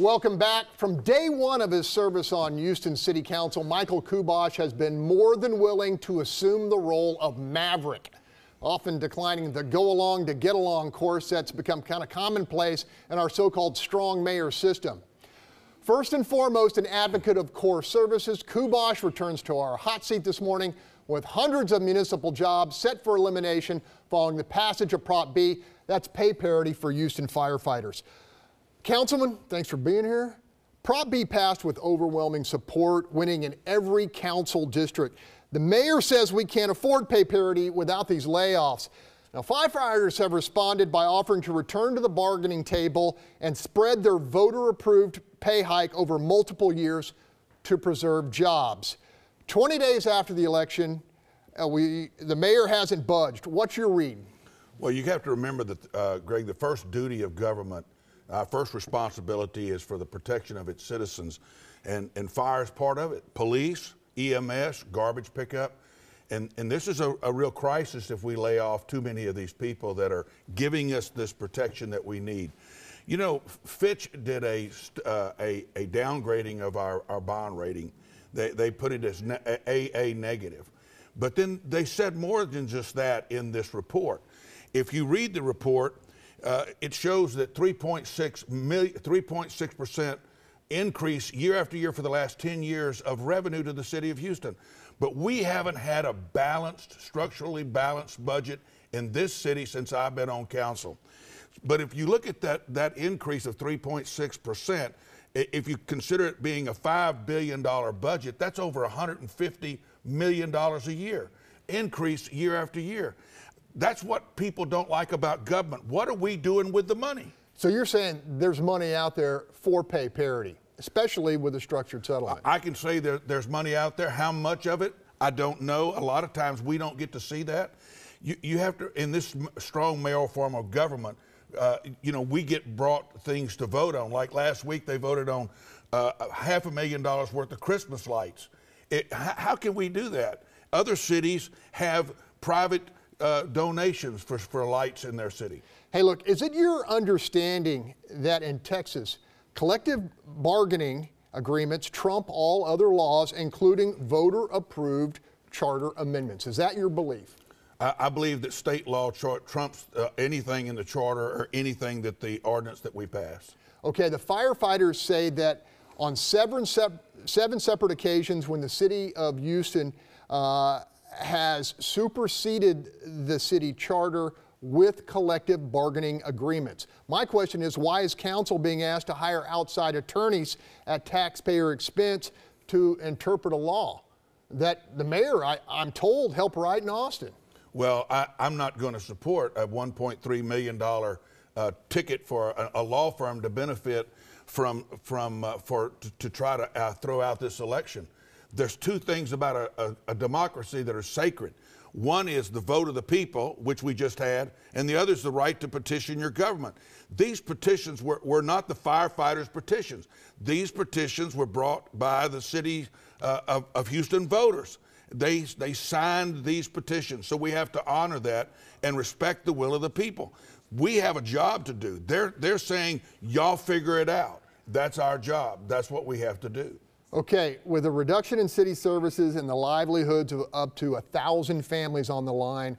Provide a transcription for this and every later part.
Welcome back. From day one of his service on Houston City Council, Michael Kubosh has been more than willing to assume the role of maverick, often declining the go-along to get-along course that's become kind of commonplace in our so-called strong mayor system. First and foremost, an advocate of core services, Kubosh returns to our hot seat this morning with hundreds of municipal jobs set for elimination following the passage of Prop B. That's pay parity for Houston firefighters. Councilman, thanks for being here. Prop B passed with overwhelming support, winning in every council district. The mayor says we can't afford pay parity without these layoffs. Now, firefighters have responded by offering to return to the bargaining table and spread their voter-approved pay hike over multiple years to preserve jobs. 20 days after the election, the mayor hasn't budged. What's your read? Well, you have to remember that, Greg, the first duty of government, our first responsibility is for the protection of its citizens, and fire is part of it. Police, EMS, garbage pickup, and this is a real crisis if we lay off too many of these people that are giving us this protection that we need. You know, Fitch did a downgrading of our bond rating. They put it as AA negative, but then they said more than just that in this report. If you read the report, it shows that 3.6% increase year after year for the last 10 years of revenue to the city of Houston. But we haven't had a balanced, structurally balanced budget in this city since I've been on council. But if you look at that increase of 3.6%, if you consider it being a $5 billion budget, that's over $150 million a year, increase year after year. That's what people don't like about government. What are we doing with the money? So you're saying there's money out there for pay parity, especially with a structured settlement? I can say there's money out there. How much of it, I don't know. A lot of times we don't get to see that. You have to, in this strong mayoral form of government, you know, we get brought things to vote on. Like last week, they voted on $500,000 worth of Christmas lights. How can we do that? Other cities have private donations for lights in their city. Hey, look, is it your understanding that in Texas, collective bargaining agreements trump all other laws, including voter-approved charter amendments? Is that your belief? I believe that state law trumps anything in the charter or anything that the ordinance that we pass. Okay, the firefighters say that on seven separate occasions when the city of Houston has superseded the city charter with collective bargaining agreements. My question is, why is council being asked to hire outside attorneys at taxpayer expense to interpret a law that the mayor, I'm told, helped write in Austin? Well, I'm not going to support a $1.3 million ticket for a law firm to benefit to try to throw out this election. There's two things about a democracy that are sacred. One is the vote of the people, which we just had, and the other is the right to petition your government. These petitions were not the firefighters' petitions. These petitions were brought by the city of Houston voters. They signed these petitions, so we have to honor that and respect the will of the people. We have a job to do. They're saying, y'all figure it out. That's our job. That's what we have to do. Okay, with a reduction in city services and the livelihoods of up to 1,000 families on the line,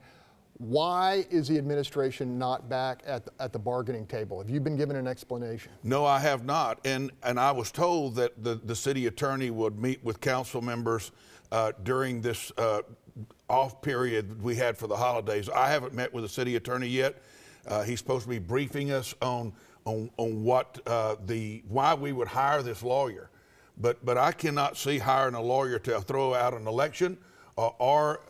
why is the administration not back at the bargaining table? Have you been given an explanation? No, I have not. And I was told that the city attorney would meet with council members during this off period we had for the holidays. I haven't met with the city attorney yet. He's supposed to be briefing us on what why we would hire this lawyer. But I cannot see hiring a lawyer to throw out an election or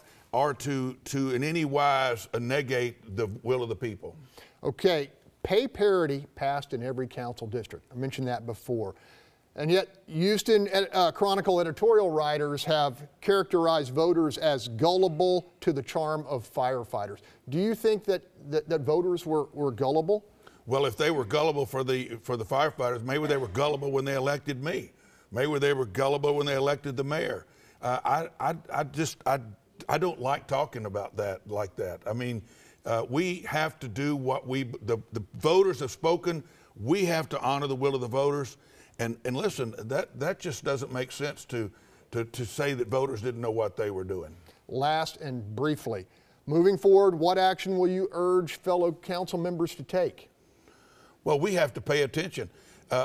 to in any wise negate the will of the people. Okay, pay parity passed in every council district. I mentioned that before. And yet Houston Chronicle editorial writers have characterized voters as gullible to the charm of firefighters. Do you think that voters were gullible? Well, if they were gullible for the firefighters, maybe they were gullible when they elected me. Maybe they were gullible when they elected the mayor. I don't like talking about that like that. I mean, we have to do what the voters have spoken. We have to honor the will of the voters. And listen, that just doesn't make sense to say that voters didn't know what they were doing. Last and briefly, moving forward, what action will you urge fellow council members to take? Well, we have to pay attention.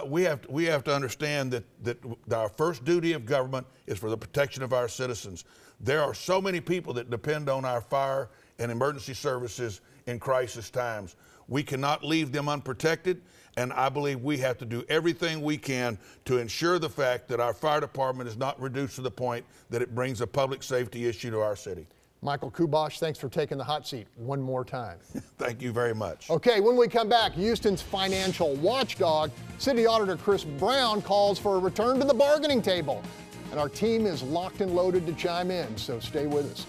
We have to understand that our first duty of government is for the protection of our citizens. There are so many people that depend on our fire and emergency services in crisis times. We cannot leave them unprotected, and I believe we have to do everything we can to ensure the fact that our fire department is not reduced to the point that it brings a public safety issue to our city. Michael Kubosh, thanks for taking the hot seat one more time. Thank you very much. Okay, when we come back, Houston's financial watchdog, City Auditor Chris Brown, calls for a return to the bargaining table. And our team is locked and loaded to chime in, so stay with us.